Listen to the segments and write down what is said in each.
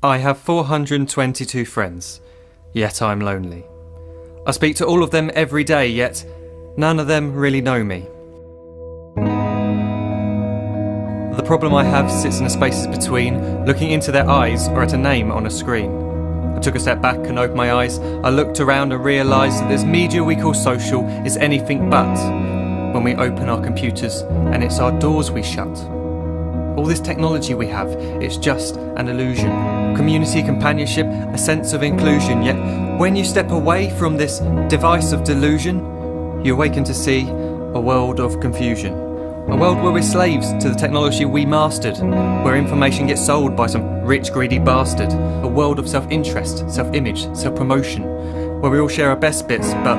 I have 422 friends, yet I'm lonely. I speak to all of them every day, yet none of them really know me. The problem I have sits in the spaces between looking into their eyes or at a name on a screen. I took a step back and opened my eyes. I looked around and realised that this media we call social is anything but when we open our computers and it's our doors we shut. All this technology we have, it's just an illusion. Community, companionship, a sense of inclusion. Yet when you step away from this device of delusion, you awaken to see a world of confusion. A world where we're slaves to the technology we mastered, where information gets sold by some rich, greedy bastard. A world of self-interest, self-image, self-promotion, where we all share our best bits but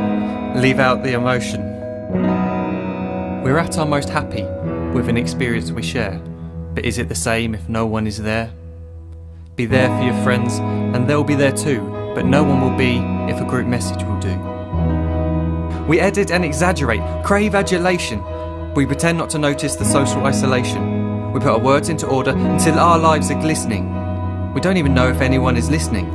leave out the emotion. We're at our most happy with an experience we share. But is it the same if no one is there? Be there for your friends and they'll be there too, but no one will be if a group message will do. We edit and exaggerate, crave adulation. We pretend not to notice the social isolation. We put our words into order until our lives are glistening. We don't even know if anyone is listening.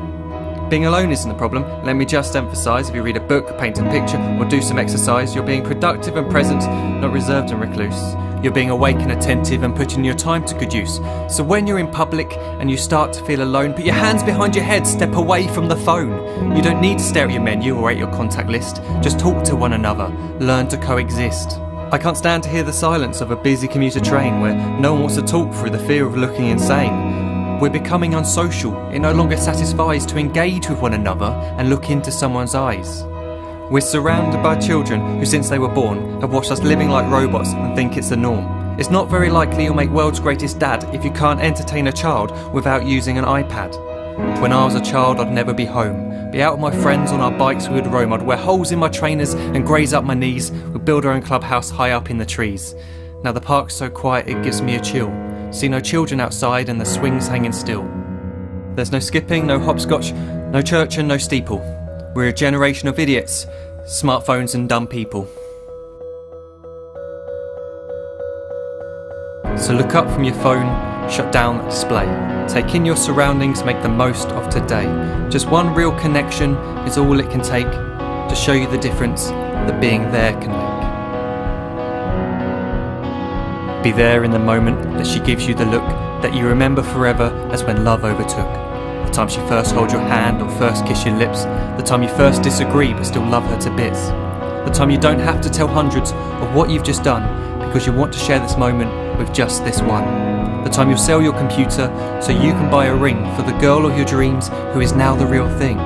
Being alone isn't the problem. Let me just emphasise, if you read a book, paint a picture or do some exercise, you're being productive and present, not reserved and recluse. You're being awake and attentive and putting your time to good use. So when you're in public and you start to feel alone, put your hands behind your head, step away from the phone. You don't need to stare at your menu or at your contact list. Just talk to one another, learn to coexist. I can't stand to hear the silence of a busy commuter train where no one wants to talk through the fear of looking insane. We're becoming unsocial. It no longer satisfies to engage with one another and look into someone's eyes. We're surrounded by children who, since they were born, have watched us living like robots and think it's the norm. It's not very likely you'll make world's greatest dad if you can't entertain a child without using an iPad. When I was a child, I'd never be home. Be out with my friends on our bikes, we would roam. I'd wear holes in my trainers and graze up my knees. We'd build our own clubhouse high up in the trees. Now the park's so quiet it gives me a chill. See no children outside and the swings hanging still. There's no skipping, no hopscotch, no church and no steeple. We're a generation of idiots, smartphones and dumb people. So look up from your phone, shut down the display. Take in your surroundings, make the most of today. Just one real connection is all it can take to show you the difference that being there can make. Be there in the moment that she gives you the look that you remember forever as when love overtook. The time she first holds your hand or first kiss your lips. The time you first disagree but still love her to bits. The time you don't have to tell hundreds of what you've just done because you want to share this moment with just this one. The time you'll sell your computer so you can buy a ring for the girl of your dreams who is now the real thing.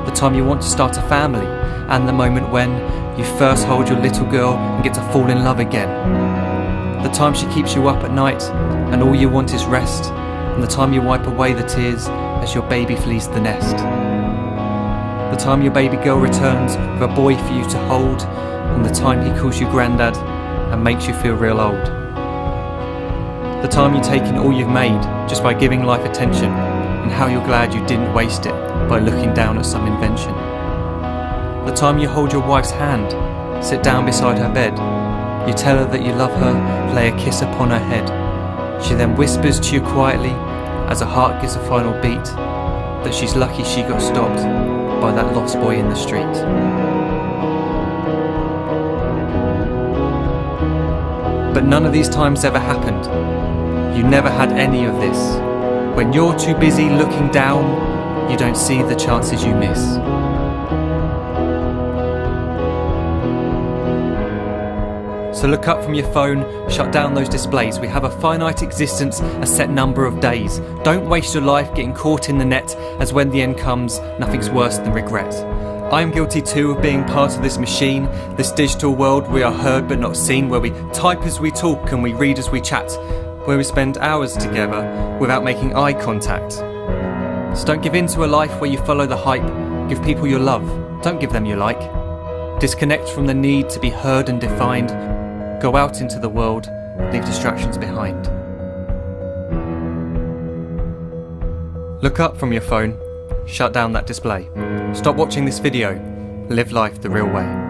The time you want to start a family and the moment when you first hold your little girl and get to fall in love again. The time she keeps you up at night and all you want is rest. And the time you wipe away the tears as your baby flees the nest. The time your baby girl returns with a boy for you to hold, and the time he calls you granddad and makes you feel real old. The time you take in all you've made just by giving life attention, and how you're glad you didn't waste it by looking down at some invention. The time you hold your wife's hand, sit down beside her bed, you tell her that you love her, lay a kiss upon her head. She then whispers to you quietly, as her heart gives a final beat, that she's lucky she got stopped by that lost boy in the street. But none of these times ever happened. You never had any of this. When you're too busy looking down, you don't see the chances you miss. So look up from your phone, shut down those displays. We have a finite existence, a set number of days. Don't waste your life getting caught in the net, as when the end comes, nothing's worse than regret. I am guilty too of being part of this machine, this digital world we are heard but not seen, where we type as we talk and we read as we chat, where we spend hours together without making eye contact. So don't give in to a life where you follow the hype. Give people your love, don't give them your like. Disconnect from the need to be heard and defined. Go out into the world, leave distractions behind. Look up from your phone, shut down that display. Stop watching this video, live life the real way.